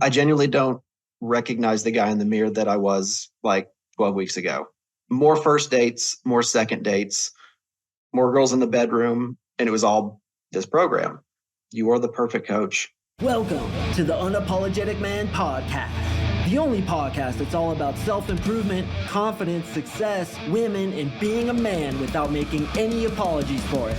I genuinely don't recognize the guy in the mirror that I was like 12 weeks ago. More first dates, more second dates, more girls in the bedroom, and it was all this program. You are the perfect coach. Welcome to the Unapologetic Man Podcast, the only podcast that's all about self-improvement, confidence, success, women, and being a man without making any apologies for it.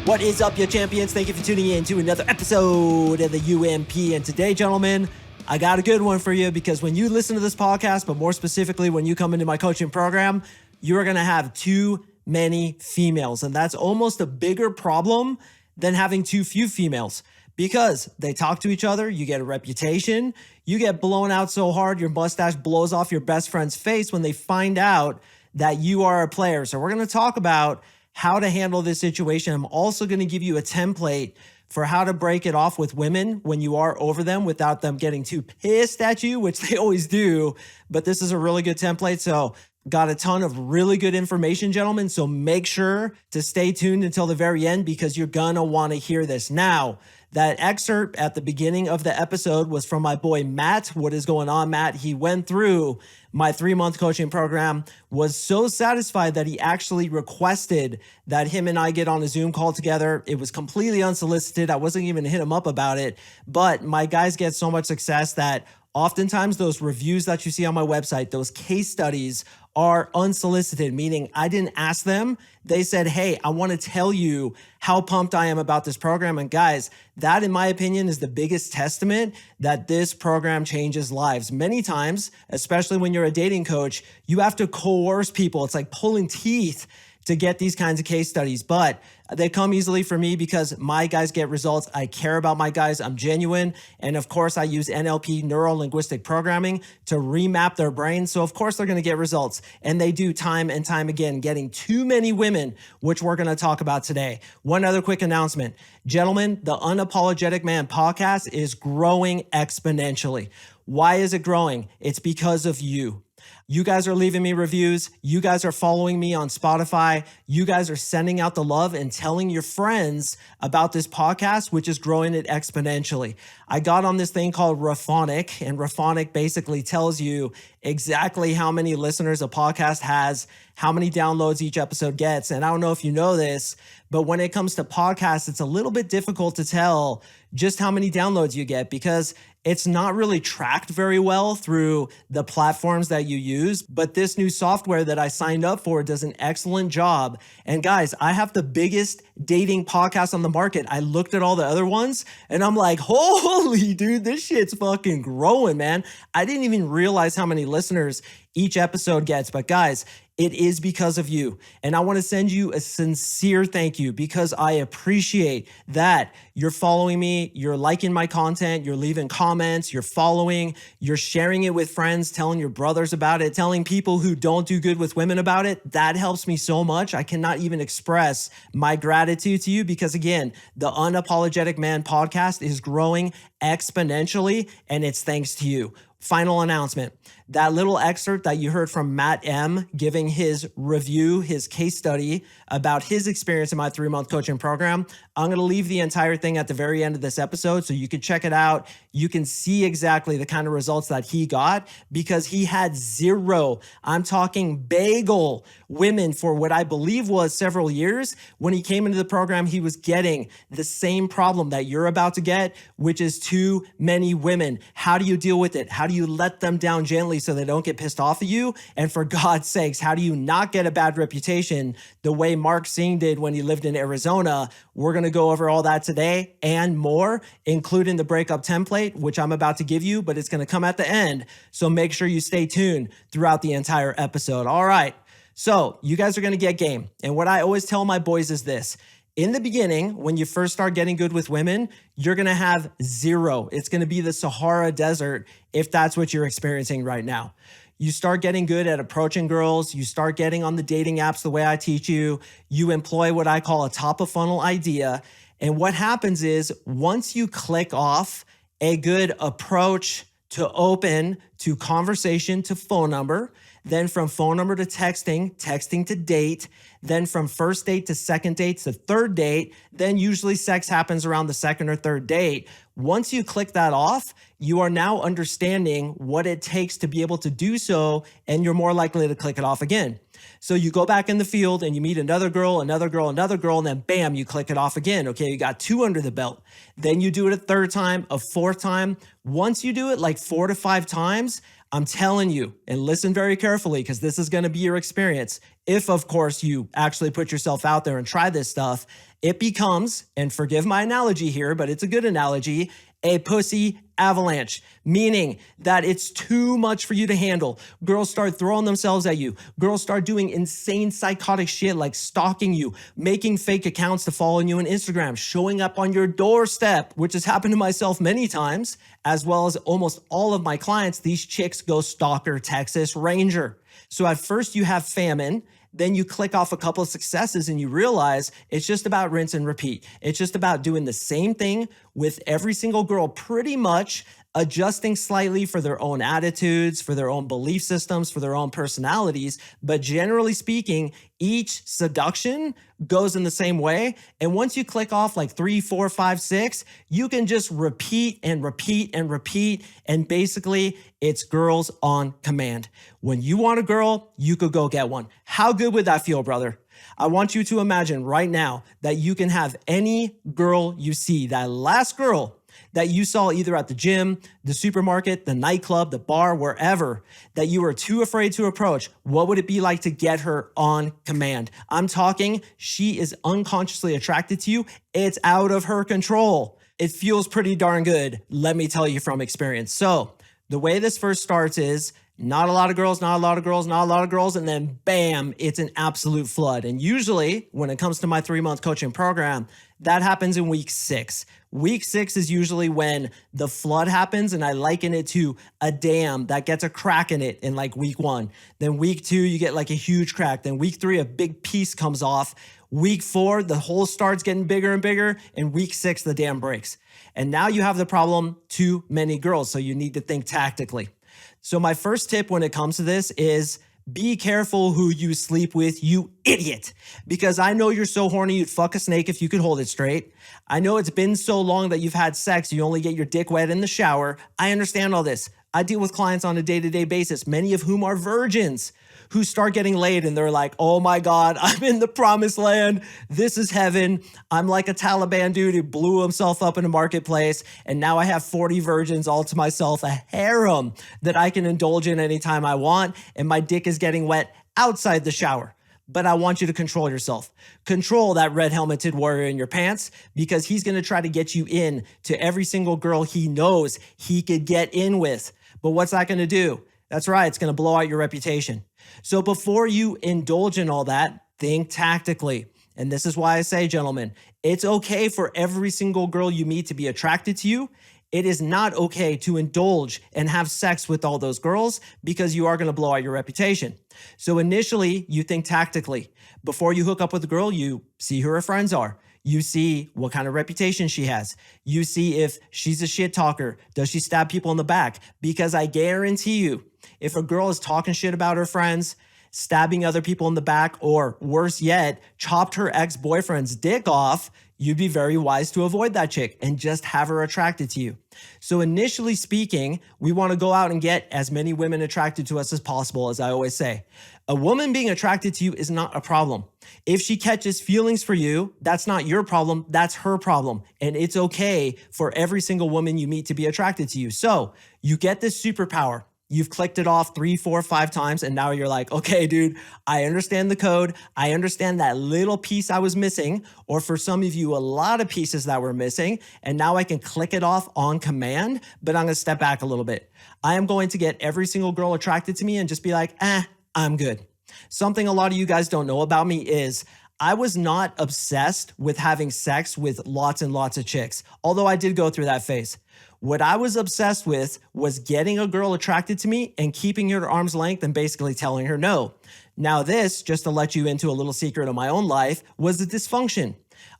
What is up, you champions? Thank you for tuning in to another episode of the UMP. And today, gentlemen, I got a good one for you, because when you listen to this podcast, but more specifically when you come into my coaching program, you are going to have too many females. And that's almost a bigger problem than having too few females, because they talk to each other. You get a reputation. You get blown out so hard your mustache blows off your best friend's face when they find out that you are a player. So we're going to talk about how to handle this situation. I'm also going to give you a template for how to break it off with women when you are over them without them getting too pissed at you, which they always do. But this is a really good template. So got a ton of really good information, gentlemen. So make sure to stay tuned until the very end, because you're going to want to hear this. Now, that excerpt at the beginning of the episode was from my boy, Matt. What is going on, Matt? He went through my 3-month coaching program, was so satisfied that he actually requested that him and I get on a Zoom call together. It was completely unsolicited. I wasn't even hit him up about it, but my guys get so much success that oftentimes those reviews that you see on my website, those case studies, are unsolicited, meaning I didn't ask them. They said, hey, I want to tell you how pumped I am about this program. And guys, that in my opinion is the biggest testament that this program changes lives. Many times, especially when you're a dating coach, you have to coerce people. It's like pulling teeth to get these kinds of case studies, but they come easily for me because my guys get results. I care about my guys. I'm genuine. And of course, I use NLP, neuro-linguistic programming, to remap their brains. So of course, they're going to get results. And they do time and time again, getting too many women, which we're going to talk about today. One other quick announcement. Gentlemen, the Unapologetic Man podcast is growing exponentially. Why is it growing? It's because of you. You guys are leaving me reviews. You guys are following me on Spotify. You guys are sending out the love and telling your friends about this podcast, which is growing it exponentially. I got on this thing called Raonic, and Raonic basically tells you exactly how many listeners a podcast has, how many downloads each episode gets. And I don't know if you know this, but when it comes to podcasts, it's a little bit difficult to tell just how many downloads you get, because it's not really tracked very well through the platforms that you use. But this new software that I signed up for does an excellent job. And guys, I have the biggest dating podcast on the market. I looked at all the other ones and I'm like, holy dude, this shit's fucking growing, man. I didn't even realize how many listeners each episode gets. But guys, it is because of you. And I want to send you a sincere thank you, because I appreciate that you're following me, you're liking my content, you're leaving comments, you're following, you're sharing it with friends, telling your brothers about it, telling people who don't do good with women about it. That helps me so much. I cannot even express my gratitude to you, because again, the Unapologetic Man podcast is growing exponentially, and it's thanks to you. Final announcement. That little excerpt that you heard from Matt M giving his review, his case study about his experience in my 3-month coaching program, I'm going to leave the entire thing at the very end of this episode so you can check it out. You can see exactly the kind of results that he got, because he had 0, I'm talking bagel, women for what I believe was several years. When he came into the program, he was getting the same problem that you're about to get, which is too many women. How do you deal with it? How do you let them down gently so they don't get pissed off at you? And for God's sakes, how do you not get a bad reputation the way CoachMarkSing did when he lived in Arizona? We're going to go over all that today and more, including the breakup template, which I'm about to give you, but it's going to come at the end. So make sure you stay tuned throughout the entire episode. All right. So you guys are going to get game. And what I always tell my boys is this: in the beginning, when you first start getting good with women, you're going to have 0. It's going to be the Sahara Desert if that's what you're experiencing right now. You start getting good at approaching girls. You start getting on the dating apps the way I teach you. You employ what I call a top of funnel idea. And what happens is, once you click off a good approach to open to conversation to phone number, then from phone number to texting, texting to date, then from first date to second date to third date, then usually sex happens around the second or third date. Once you click that off, you are now understanding what it takes to be able to do so, and you're more likely to click it off again. So you go back in the field and you meet another girl, and then bam, you click it off again. Okay, you got 2 under the belt. Then you do it a third time, a fourth time. Once you do it like 4 to 5 times, I'm telling you, and listen very carefully because this is going to be your experience. If, of course, you actually put yourself out there and try this stuff, it becomes, and forgive my analogy here, but it's a good analogy, a pussy avalanche, meaning that it's too much for you to handle. Girls start throwing themselves at you. Girls start doing insane psychotic shit like stalking you, making fake accounts to follow you on Instagram, showing up on your doorstep, which has happened to myself many times, as well as almost all of my clients. These chicks go stalker Texas Ranger. So at first you have famine, then you click off a couple of successes and you realize it's just about rinse and repeat. It's just about doing the same thing with every single girl, pretty much adjusting slightly for their own attitudes, for their own belief systems, for their own personalities. But generally speaking, each seduction goes in the same way. And once you click off like 3, 4, 5, 6, you can just repeat and repeat and repeat. And basically it's girls on command. When you want a girl, you could go get one. How good would that feel, brother? I want you to imagine right now that you can have any girl you see, that last girl that you saw either at the gym, the supermarket, the nightclub, the bar, wherever, that you were too afraid to approach. What would it be like to get her on command? I'm talking, she is unconsciously attracted to you. It's out of her control. It feels pretty darn good, let me tell you from experience. So the way this first starts is not a lot of girls, not a lot of girls, not a lot of girls, and then bam, it's an absolute flood. And usually when it comes to my 3-month coaching program, that happens in week 6. Week 6 is usually when the flood happens, and I liken it to a dam that gets a crack in it in like week 1. Then week 2, you get like a huge crack. Then week 3, a big piece comes off. Week 4, the hole starts getting bigger and bigger. And week 6, the dam breaks. And now you have the problem, too many girls. So you need to think tactically. So my first tip when it comes to this is be careful who you sleep with, you idiot. Because I know you're so horny you'd fuck a snake if you could hold it straight. I know it's been so long that you've had sex, you only get your dick wet in the shower. I understand all this. I deal with clients on a day-to-day basis, many of whom are virgins, who start getting laid and they're like, oh my God, I'm in the promised land. This is heaven. I'm like a Taliban dude who blew himself up in a marketplace. And now I have 40 virgins all to myself, a harem that I can indulge in anytime I want. And my dick is getting wet outside the shower. But I want you to control yourself. Control that red helmeted warrior in your pants, because he's going to try to get you in to every single girl he knows he could get in with. But what's that going to do? That's right. It's going to blow out your reputation. So before you indulge in all that, think tactically. And this is why I say, gentlemen, it's okay for every single girl you meet to be attracted to you. It is not okay to indulge and have sex with all those girls, because you are going to blow out your reputation. So initially, you think tactically. Before you hook up with a girl, you see who her friends are. You see what kind of reputation she has. You see if she's a shit talker. Does she stab people in the back? Because I guarantee you, if a girl is talking shit about her friends, stabbing other people in the back, or worse yet, chopped her ex-boyfriend's dick off, you'd be very wise to avoid that chick and just have her attracted to you. So initially speaking, we want to go out and get as many women attracted to us as possible, as I always say. A woman being attracted to you is not a problem. If she catches feelings for you, that's not your problem, that's her problem. And it's okay for every single woman you meet to be attracted to you. So you get this superpower. You've clicked it off 3, 4, 5 times, and now you're like, okay, dude, I understand the code. I understand that little piece I was missing, or for some of you, a lot of pieces that were missing, and now I can click it off on command, but I'm gonna step back a little bit. I am going to get every single girl attracted to me and just be like, I'm good. Something a lot of you guys don't know about me is I was not obsessed with having sex with lots and lots of chicks, although I did go through that phase. What I was obsessed with was getting a girl attracted to me and keeping her at arm's length and basically telling her no. Now this, just to let you into a little secret of my own life, was the dysfunction.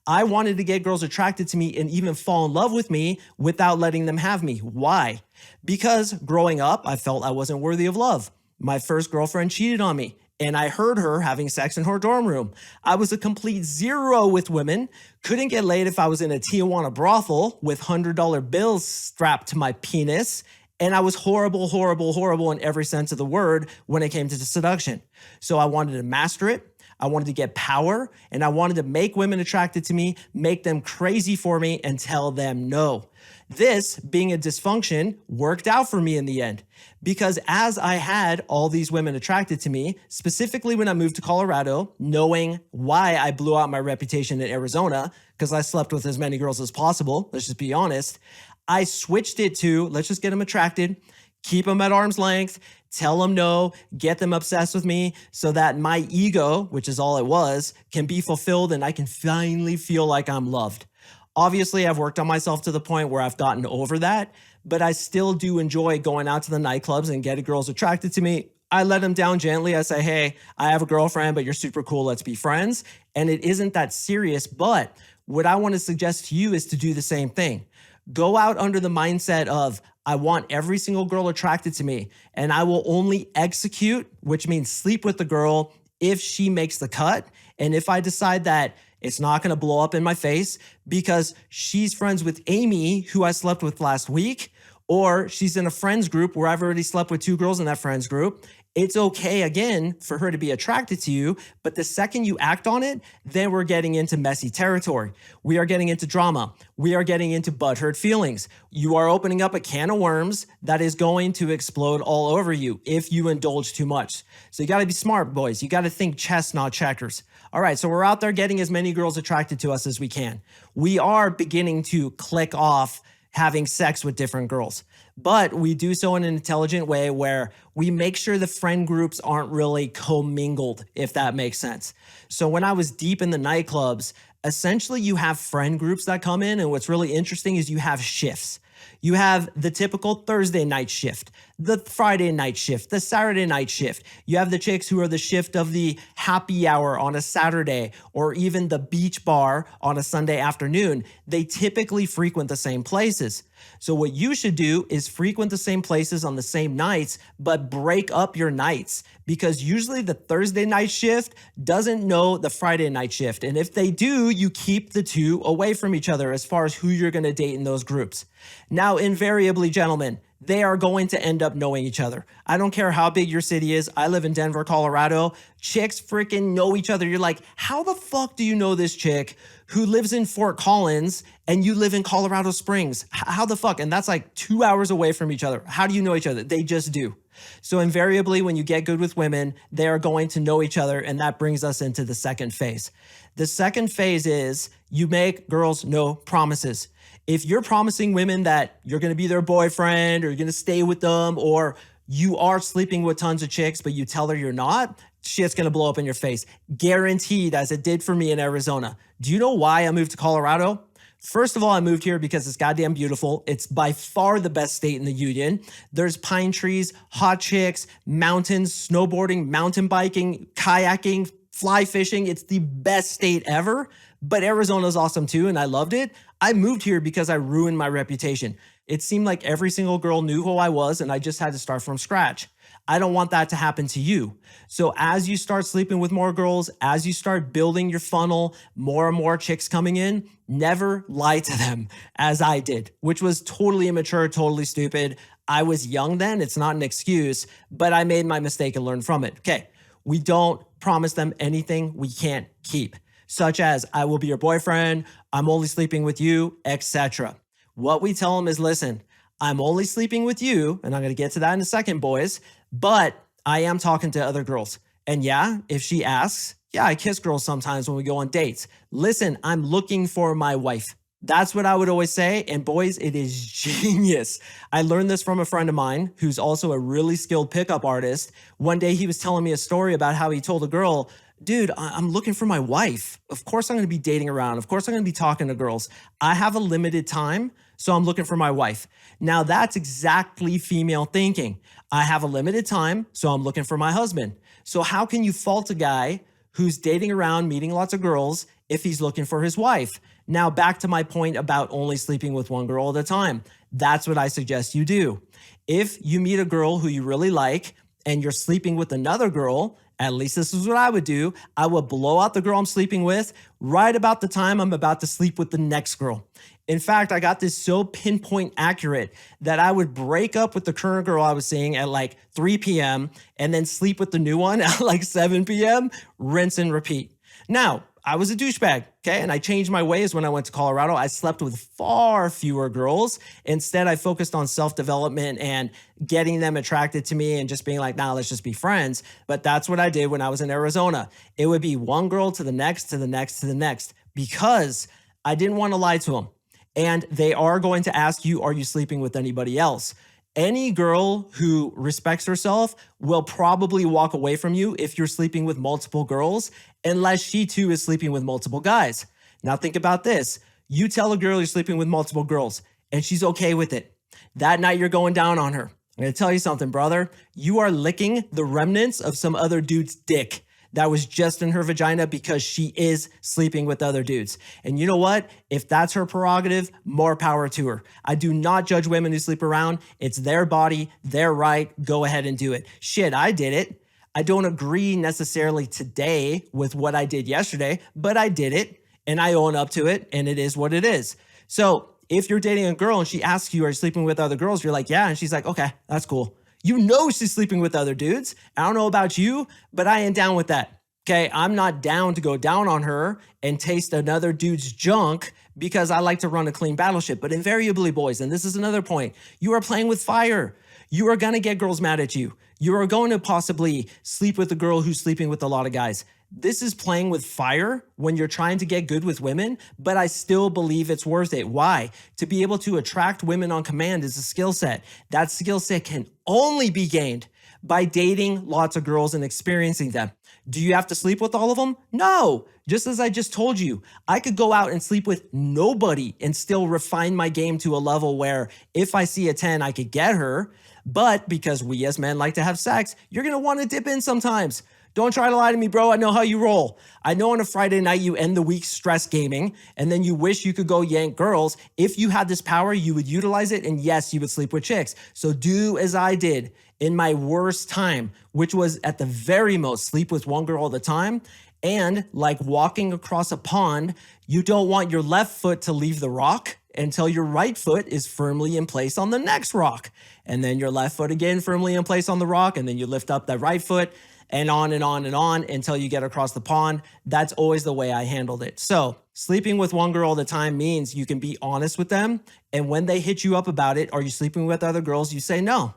I wanted to get girls attracted to me and even fall in love with me without letting them have me. Why? Because growing up, I felt I wasn't worthy of love. My first girlfriend cheated on me, and I heard her having sex in her dorm room. I was a complete zero with women, couldn't get laid if I was in a Tijuana brothel with $100 bills strapped to my penis, and I was horrible, horrible, horrible in every sense of the word when it came to seduction. So I wanted to master it. I wanted to get power, and I wanted to make women attracted to me, make them crazy for me, and tell them no. This, being a dysfunction, worked out for me in the end, because as I had all these women attracted to me, specifically when I moved to Colorado, knowing why I blew out my reputation in Arizona, because I slept with as many girls as possible, let's just be honest, I switched it to, let's just get them attracted, keep them at arm's length, tell them no, get them obsessed with me so that my ego, which is all it was, can be fulfilled and I can finally feel like I'm loved. Obviously, I've worked on myself to the point where I've gotten over that, but I still do enjoy going out to the nightclubs and getting girls attracted to me. I let them down gently. I say, hey, I have a girlfriend, but you're super cool. Let's be friends. And it isn't that serious, but what I want to suggest to you is to do the same thing. Go out under the mindset of, I want every single girl attracted to me, and I will only execute, which means sleep with the girl, if she makes the cut. And if I decide that it's not going to blow up in my face because she's friends with Amy, who I slept with last week, or she's in a friends group where I've already slept with 2 girls in that friends group, it's okay, again, for her to be attracted to you. But the second you act on it, then we're getting into messy territory. We are getting into drama. We are getting into butthurt feelings. You are opening up a can of worms that is going to explode all over you if you indulge too much. So you got to be smart, boys. You got to think chess, not checkers. All right, so we're out there getting as many girls attracted to us as we can. We are beginning to click off having sex with different girls, but we do so in an intelligent way where we make sure the friend groups aren't really commingled, if that makes sense. So when I was deep in the nightclubs, essentially you have friend groups that come in, and what's really interesting is you have shifts. You have the typical Thursday night shift, the Friday night shift, the Saturday night shift. You have the chicks who are the shift of the happy hour on a Saturday, or even the beach bar on a Sunday afternoon. They typically frequent the same places. So what you should do is frequent the same places on the same nights, but break up your nights, because usually the Thursday night shift doesn't know the Friday night shift. And if they do, you keep the two away from each other as far as who you're going to date in those groups. Now, invariably, gentlemen, they are going to end up knowing each other. I don't care how big your city is. I live in Denver, Colorado. Chicks freaking know each other. You're like, how the fuck do you know this chick who lives in Fort Collins and you live in Colorado Springs? How the fuck? And that's like 2 hours away from each other. How do you know each other? They just do. So invariably, when you get good with women, they are going to know each other. And that brings us into the second phase. The second phase is you make girls no promises. If you're promising women that you're going to be their boyfriend, or you're going to stay with them, or you are sleeping with tons of chicks, but you tell her you're not, shit's going to blow up in your face. Guaranteed, as it did for me in Arizona. Do you know why I moved to Colorado? First of all, I moved here because it's goddamn beautiful. It's by far the best state in the union. There's pine trees, hot chicks, mountains, snowboarding, mountain biking, kayaking, fly fishing. It's the best state ever. But Arizona's awesome too, and I loved it. I moved here because I ruined my reputation. It seemed like every single girl knew who I was, and I just had to start from scratch. I don't want that to happen to you. So as you start sleeping with more girls, as you start building your funnel, more and more chicks coming in, never lie to them, as I did, which was totally immature, totally stupid. I was young then. It's not an excuse, but I made my mistake and learned from it. Okay, we don't promise them anything we can't keep, such as I will be your boyfriend, I'm only sleeping with you, etc. What we tell them is, listen, I'm only sleeping with you, and I'm going to get to that in a second, boys, but I am talking to other girls. And yeah, if she asks, yeah, I kiss girls sometimes when we go on dates. Listen, I'm looking for my wife. That's what I would always say. And boys, it is genius. I learned this from a friend of mine who's also a really skilled pickup artist. One day he was telling me a story about how he told a girl, dude, I'm looking for my wife. Of course I'm going to be dating around. Of course I'm going to be talking to girls. I have a limited time, so I'm looking for my wife. Now that's exactly female thinking. I have a limited time, so I'm looking for my husband. So how can you fault a guy who's dating around, meeting lots of girls, if he's looking for his wife? Now back to my point about only sleeping with one girl at a time. That's what I suggest you do. If you meet a girl who you really like, and you're sleeping with another girl, at least this is what I would do. I would blow out the girl I'm sleeping with right about the time I'm about to sleep with the next girl. In fact, I got this so pinpoint accurate that I would break up with the current girl I was seeing at like 3 p.m. and then sleep with the new one at like 7 p.m., rinse and repeat. Now, I was a douchebag, okay? And I changed my ways when I went to Colorado. I slept with far fewer girls. Instead, I focused on self-development and getting them attracted to me and just being like, nah, let's just be friends. But that's what I did when I was in Arizona. It would be one girl to the next, to the next, to the next, because I didn't want to lie to them. And they are going to ask you, are you sleeping with anybody else? Any girl who respects herself will probably walk away from you if you're sleeping with multiple girls, unless she too is sleeping with multiple guys. Now think about this. You tell a girl you're sleeping with multiple girls and she's okay with it. That night you're going down on her. I'm gonna tell you something, brother. You are licking the remnants of some other dude's dick that was just in her vagina because she is sleeping with other dudes. And you know what? If that's her prerogative, more power to her. I do not judge women who sleep around. It's their body, their right. Go ahead and do it. Shit, I did it. I don't agree necessarily today with what I did yesterday, but I did it and I own up to it and it is what it is. So if you're dating a girl and she asks you, are you sleeping with other girls? You're like, yeah. And she's like, okay, that's cool. You know she's sleeping with other dudes. I don't know about you, but I ain't down with that. Okay, I'm not down to go down on her and taste another dude's junk because I like to run a clean battleship. But invariably, boys, and this is another point, you are playing with fire. You are gonna get girls mad at you. You are going to possibly sleep with a girl who's sleeping with a lot of guys. This is playing with fire when you're trying to get good with women, but I still believe it's worth it. Why? To be able to attract women on command is a skill set. That skill set can only be gained by dating lots of girls and experiencing them. Do you have to sleep with all of them? No. Just as I just told you, I could go out and sleep with nobody and still refine my game to a level where if I see a 10, I could get her. But because we as men like to have sex, you're going to want to dip in sometimes. Don't try to lie to me, bro. I know how you roll. I know on a Friday night you end the week stress gaming and then you wish you could go yank girls. If you had this power, you would utilize it and yes, you would sleep with chicks. So do as I did in my worst time, which was at the very most sleep with one girl at a time. And like walking across a pond, you don't want your left foot to leave the rock until your right foot is firmly in place on the next rock. And then your left foot again firmly in place on the rock. And then you lift up that right foot and on and on and on until you get across the pond. That's always the way I handled it. So sleeping with one girl at a time means you can be honest with them. And when they hit you up about it, are you sleeping with other girls? You say no.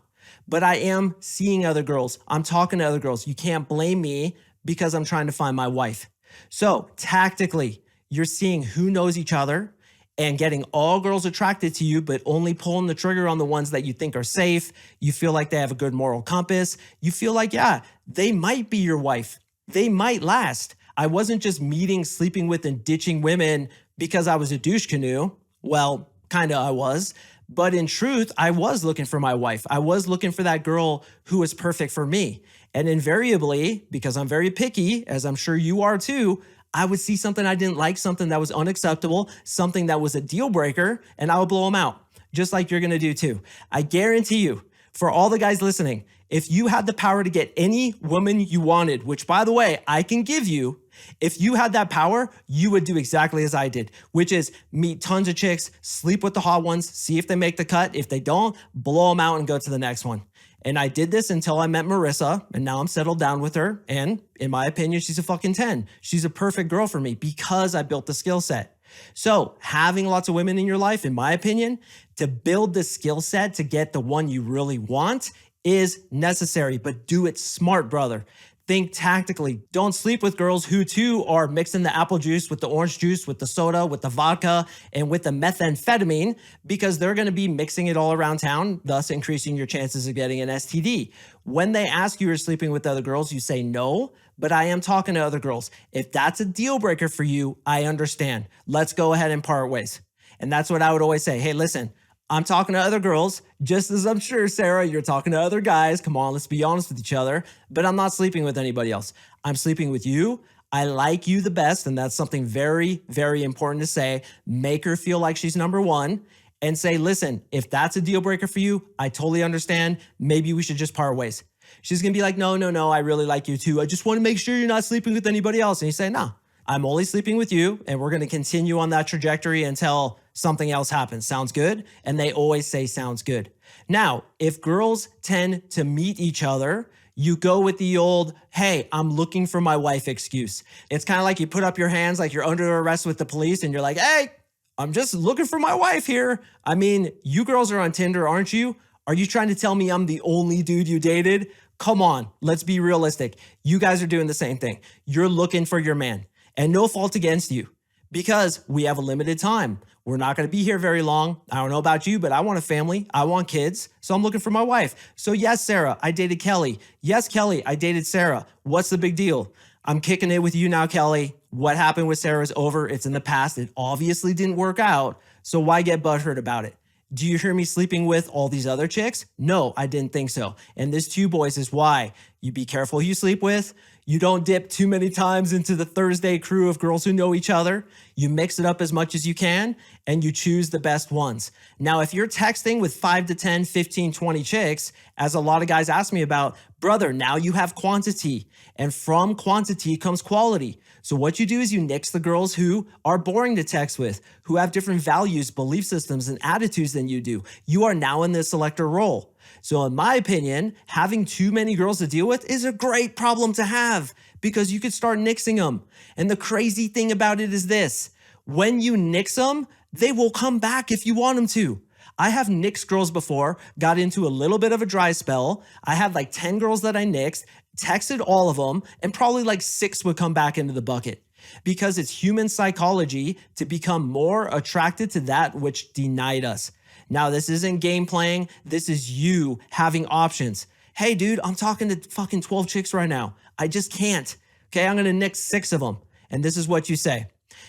But I am seeing other girls. I'm talking to other girls. You can't blame me because I'm trying to find my wife. So tactically, you're seeing who knows each other and getting all girls attracted to you, but only pulling the trigger on the ones that you think are safe. You feel like they have a good moral compass. You feel like, yeah, they might be your wife. They might last. I wasn't just meeting, sleeping with, and ditching women because I was a douche canoe. Well, kind of I was. But in truth, I was looking for my wife. I was looking for that girl who was perfect for me. And invariably, because I'm very picky, as I'm sure you are too, I would see something I didn't like, something that was unacceptable, something that was a deal breaker, and I would blow them out, just like you're gonna do too. I guarantee you, for all the guys listening, if you had the power to get any woman you wanted, which by the way, I can give you, if you had that power, you would do exactly as I did, which is meet tons of chicks, sleep with the hot ones, see if they make the cut. If they don't, blow them out and go to the next one. And I did this until I met Marissa, and now I'm settled down with her. And in my opinion, she's a fucking 10. She's a perfect girl for me because I built the skill set. So having lots of women in your life, in my opinion, to build the skill set to get the one you really want is necessary, but do it smart, brother. Think tactically. Don't sleep with girls who too are mixing the apple juice with the orange juice, with the soda, with the vodka, and with the methamphetamine, because they're going to be mixing it all around town, thus increasing your chances of getting an STD. When they ask you, you're sleeping with other girls, you say no, but I am talking to other girls. If that's a deal breaker for you, I understand. Let's go ahead and part ways. And that's what I would always say. Hey, listen, I'm talking to other girls, just as I'm sure, Sarah, you're talking to other guys. Come on, let's be honest with each other. But I'm not sleeping with anybody else. I'm sleeping with you. I like you the best. And that's something very, very important to say. Make her feel like she's number one and say, listen, if that's a deal breaker for you, I totally understand. Maybe we should just part ways. She's going to be like, no, no, no, I really like you too. I just want to make sure you're not sleeping with anybody else. And you say, no, I'm only sleeping with you. And we're going to continue on that trajectory until something else happens. Sounds good? And they always say, sounds good. Now, if girls tend to meet each other, you go with the old, hey, I'm looking for my wife excuse. It's kind of like you put up your hands like you're under arrest with the police and you're like, hey, I'm just looking for my wife here. I mean, you girls are on Tinder, aren't you? Are you trying to tell me I'm the only dude you dated? Come on, let's be realistic. You guys are doing the same thing. You're looking for your man, and no fault against you because we have a limited time. We're not going to be here very long. I don't know about you, but I want a family. I want kids. So I'm looking for my wife. So yes, Sarah, I dated Kelly. Yes, Kelly, I dated Sarah. What's the big deal? I'm kicking it with you now, Kelly. What happened with Sarah is over. It's in the past. It obviously didn't work out. So why get butthurt about it? Do you hear me sleeping with all these other chicks? No, I didn't think so. And this too, boys, is why you be careful who you sleep with. You don't dip too many times into the Thursday crew of girls who know each other. You mix it up as much as you can and you choose the best ones. Now, if you're texting with 5 to 10, 15, 20 chicks, as a lot of guys ask me about, brother, now you have quantity, and from quantity comes quality. So what you do is you nix the girls who are boring to text with, who have different values, belief systems, and attitudes than you do. You are now in the selector role. So in my opinion, having too many girls to deal with is a great problem to have because you could start nixing them. And the crazy thing about it is this: when you nix them, they will come back if you want them to. I have nixed girls before, got into a little bit of a dry spell. I had like 10 girls that I nixed, texted all of them, and probably like 6 would come back into the bucket because it's human psychology to become more attracted to that which denied us. Now, this isn't game playing. This is you having options. Hey, dude, I'm talking to fucking 12 chicks right now. I just can't. Okay, I'm going to nix 6 of them. And this is what you say.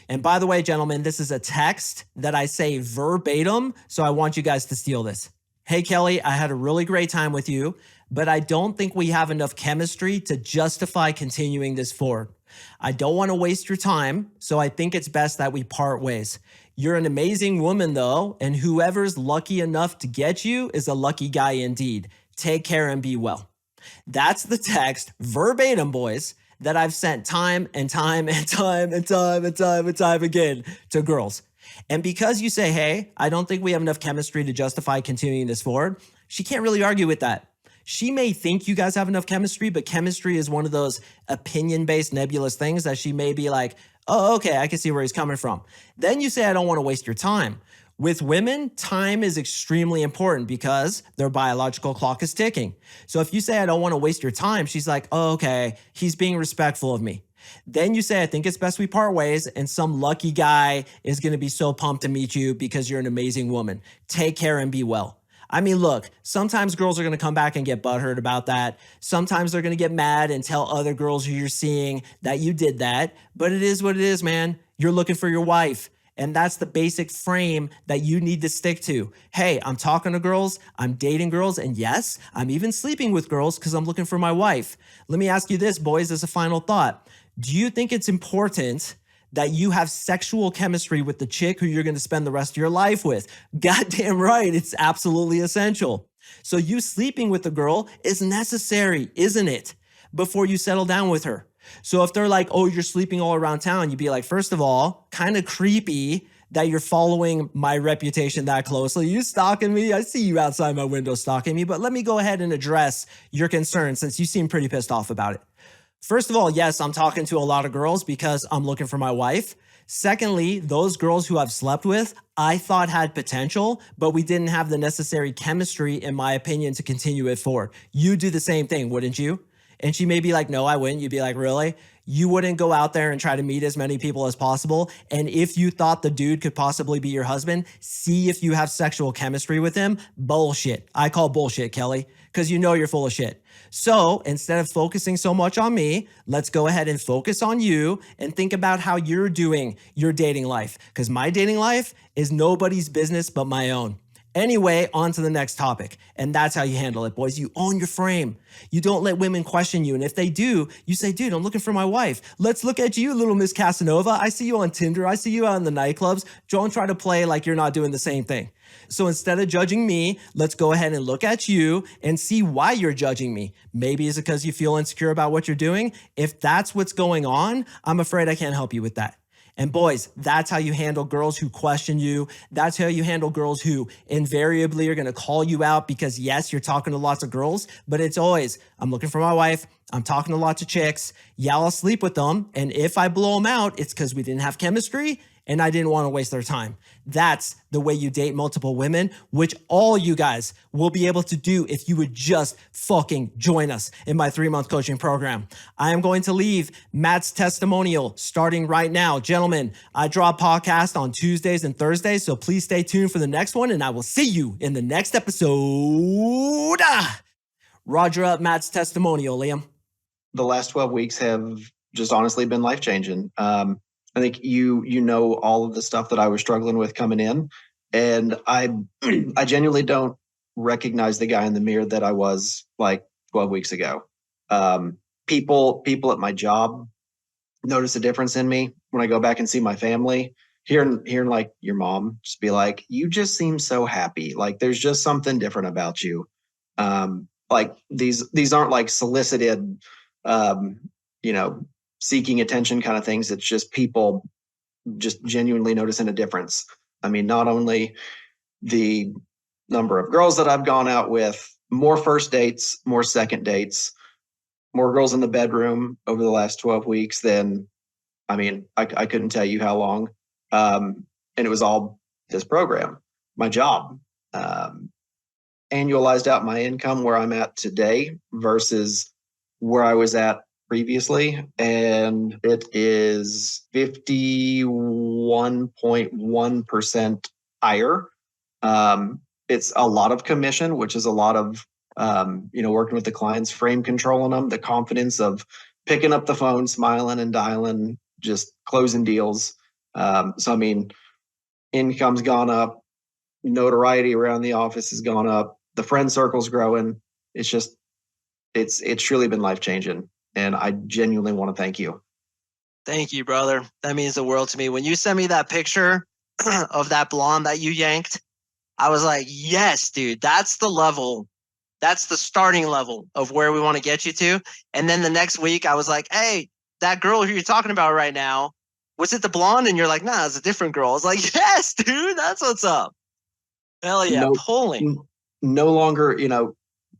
And by the way, gentlemen, this is a text that I say verbatim, so I want you guys to steal this. Hey, Kelly, I had a really great time with you, but I don't think we have enough chemistry to justify continuing this forward. I don't want to waste your time, so I think it's best that we part ways. You're an amazing woman, though, and whoever's lucky enough to get you is a lucky guy indeed. Take care and be well. That's the text, verbatim, boys, that I've sent time and time and time and time and time and time again to girls. And because you say, hey, I don't think we have enough chemistry to justify continuing this forward, she can't really argue with that. She may think you guys have enough chemistry, but chemistry is one of those opinion-based nebulous things that she may be like, oh, okay, I can see where he's coming from. Then you say, I don't want to waste your time. With women, time is extremely important because their biological clock is ticking. So if you say, I don't want to waste your time, she's like, oh, okay, he's being respectful of me. Then you say, I think it's best we part ways, and some lucky guy is going to be so pumped to meet you because you're an amazing woman. Take care and be well. I mean, look, sometimes girls are going to come back and get butthurt about that. Sometimes they're going to get mad and tell other girls who you're seeing that you did that. But it is what it is, man. You're looking for your wife. And that's the basic frame that you need to stick to. Hey, I'm talking to girls, I'm dating girls, and yes, I'm even sleeping with girls because I'm looking for my wife. Let me ask you this, boys, as a final thought. Do you think it's important that you have sexual chemistry with the chick who you're going to spend the rest of your life with? Goddamn right, it's absolutely essential. So you sleeping with the girl is necessary, isn't it? Before you settle down with her. So if they're like, oh, you're sleeping all around town, you'd be like, first of all, kind of creepy that you're following my reputation that closely. You stalking me? I see you outside my window stalking me, but let me go ahead and address your concern since you seem pretty pissed off about it. First of all, yes, I'm talking to a lot of girls because I'm looking for my wife. Secondly, those girls who I've slept with, I thought had potential, but we didn't have the necessary chemistry, in my opinion, to continue it forward. You do the same thing, wouldn't you? And she may be like, no, I wouldn't. You'd be like, really? You wouldn't go out there and try to meet as many people as possible. And if you thought the dude could possibly be your husband, see if you have sexual chemistry with him. Bullshit. I call bullshit, Kelly, because you know you're full of shit. So instead of focusing so much on me, let's go ahead and focus on you and think about how you're doing your dating life. Because my dating life is nobody's business but my own. Anyway, on to the next topic. And that's how you handle it, boys. You own your frame. You don't let women question you. And if they do, you say, dude, I'm looking for my wife. Let's look at you, little Miss Casanova. I see you on Tinder. I see you out in the nightclubs. Don't try to play like you're not doing the same thing. So instead of judging me, let's go ahead and look at you and see why you're judging me. Maybe it's because you feel insecure about what you're doing. If that's what's going on, I'm afraid I can't help you with that. And boys, that's how you handle girls who question you. That's how you handle girls who invariably are going to call you out because yes, you're talking to lots of girls, but it's always, I'm looking for my wife. I'm talking to lots of chicks. Yeah, I'll sleep with them. And if I blow them out, it's because we didn't have chemistry and I didn't want to waste their time. That's the way you date multiple women, which all you guys will be able to do if you would just fucking join us in my 3-month coaching program. I am going to leave Matt's testimonial starting right now. Gentlemen, I drop podcasts on Tuesdays and Thursdays, so please stay tuned for the next one, and I will see you in the next episode. Roger up Matt's testimonial, Liam. The last 12 weeks have just honestly been life-changing. I think you know all of the stuff that I was struggling with coming in, and I genuinely don't recognize the guy in the mirror that I was like 12 weeks ago. People at my job notice a difference in me when I go back and see my family. Hearing like your mom just be like, "You just seem so happy. Like there's just something different about you." Like these aren't like solicited, seeking attention kind of things. It's just people just genuinely noticing a difference. I mean, not only the number of girls that I've gone out with, more first dates, more second dates, more girls in the bedroom over the last 12 weeks than, I couldn't tell you how long. And it was all this program, my job, annualized out my income where I'm at today versus where I was at previously, and it is 51.1% higher. It's a lot of commission, which is a lot of, working with the clients, frame controlling them, the confidence of picking up the phone, smiling and dialing, just closing deals. Income's gone up, notoriety around the office has gone up, the friend circle's growing. It's truly been life-changing. And I genuinely want to thank you. Thank you, brother. That means the world to me. When you sent me that picture of that blonde that you yanked, I was like, yes, dude, that's the level. That's the starting level of where we want to get you to. And then the next week I was like, hey, that girl who you're talking about right now, was it the blonde? And you're like, nah, it's a different girl. I was like, yes, dude, that's what's up. Hell yeah, pulling. No longer,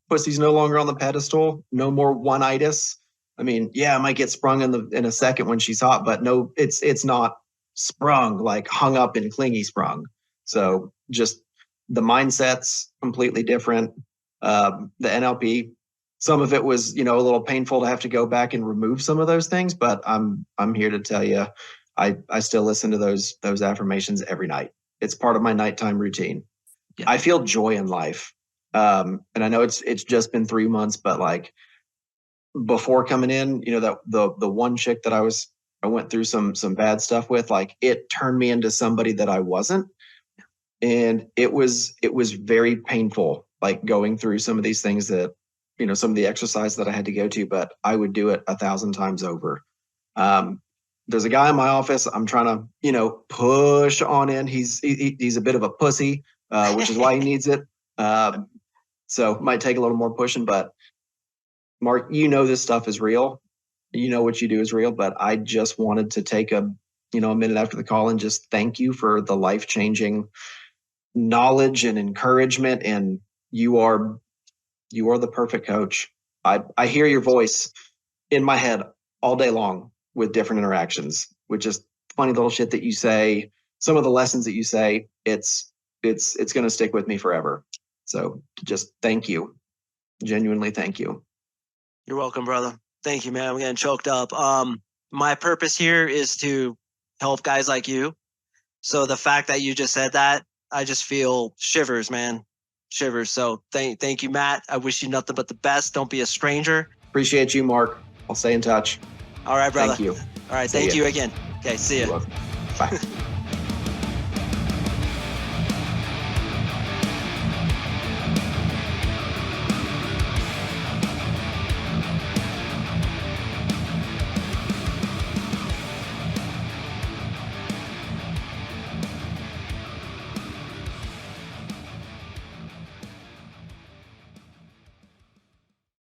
pussy's no longer on the pedestal. No more one-itis. I might get sprung in a second when she's hot, but no, it's not sprung, like hung up and clingy sprung. So just the mindset's completely different. The NLP, some of it was, a little painful to have to go back and remove some of those things, but I'm here to tell you, I still listen to those affirmations every night. It's part of my nighttime routine. Yeah. I feel joy in life. And I know it's just been 3 months, but like, before coming in, that the one chick that I went through some bad stuff with, like it turned me into somebody that I wasn't. And it was very painful, like going through some of these things that, some of the exercise that I had to go to, but I would do it 1,000 times over. There's a guy in my office. I'm trying to, push on in. He's a bit of a pussy, which is why he needs it. So it might take a little more pushing, but Mark, this stuff is real. What you do is real, but I just wanted to take a minute after the call and just thank you for the life-changing knowledge and encouragement. And you are the perfect coach. I hear your voice in my head all day long with different interactions, with just funny little shit that you say, some of the lessons that you say, it's going to stick with me forever. So just thank you. Genuinely thank you. You're welcome, brother. Thank you, man. I'm getting choked up. My purpose here is to help guys like you. So the fact that you just said that, I just feel shivers, man. Shivers. So thank you, Matt. I wish you nothing but the best. Don't be a stranger. Appreciate you, Mark. I'll stay in touch. All right, brother. Thank you. All right. Thank you again. Okay. See you. Bye.